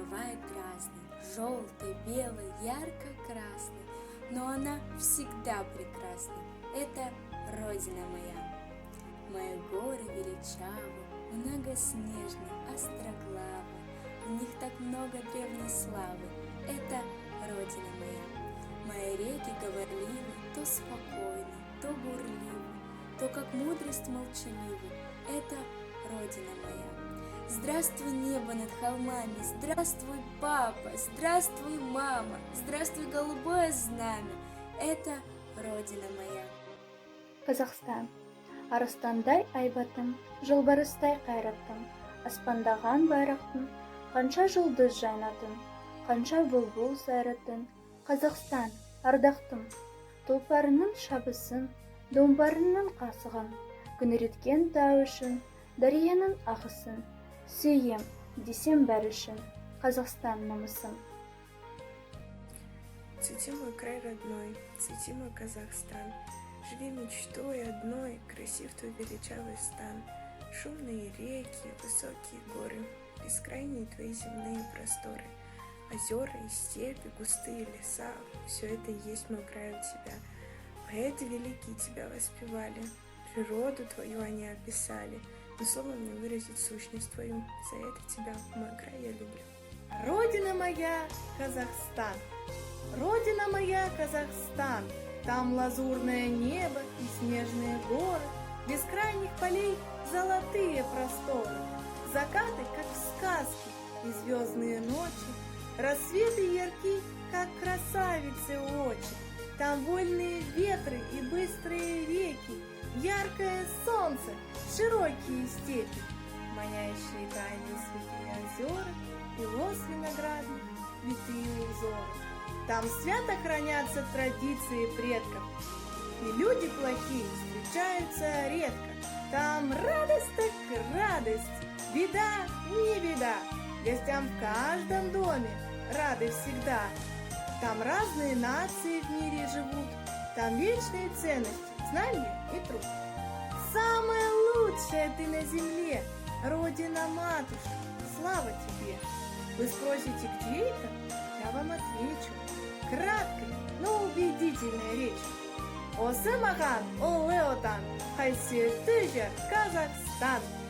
бывает разной, желтой, белой, ярко-красной, но она всегда прекрасна. Это Родина моя. Мои горы величавы, многоснежны, остроглавы, в них так много древней славы. Это Родина моя. Мои реки говорливы, то спокойны, то бурливы, то как мудрость молчаливы. Это Родина моя. Здравствуй, небо над холмами, здравствуй, папа, здравствуй, мама, здравствуй, голубое знамя. Это Родина моя. Қазақстан. Арыстандай айбатым, жолбарыстай қайратым, аспандаған байрақтың, қанша жұлдыз жайнадың, қанша бұлбұл сайратын. Қазақстан, ардақтым, тұлпарының шабысын, домбарының қасығын, күңіренткен тау үшін, дарияның ағысын, сүйем десем бәрі үшін, Қазақстан намысым. Цвети мой край родной, цвети мой Казахстан, живи мечтой одной, красив твой величавый стан. Шумные реки, высокие горы, бескрайние твои земные просторы, озера и степи, густые леса, все это и есть мой край у тебя. Поэты великие тебя воспевали, природу твою они описали, но словом не выразить сущность твою, за это тебя, мой край, я люблю. Родина моя, Казахстан, Родина моя, Казахстан, там лазурное небо и снежные горы, бескрайних полей золотые просторы, закаты, как в сказке, и звездные ночи, рассветы ярки, как красавицы очи, там вольные ветры и быстрые реки, яркое солнце, широкие степи, манящие тайные святые озера и лос виноградный, витые узоры. Там свято хранятся традиции предков, и люди плохие встречаются редко. Там радость так радость, беда не беда, гостям в каждом доме рады всегда. Там разные нации в мире живут, там вечные ценности, знания и труд. Самое лучшее ты на земле, Родина-матушка, слава тебе! Вы спросите, где это? Я вам отвечу. Краткой, но убедительной речь. Осы маған, ол Эотан, қайсетті жер Казахстан.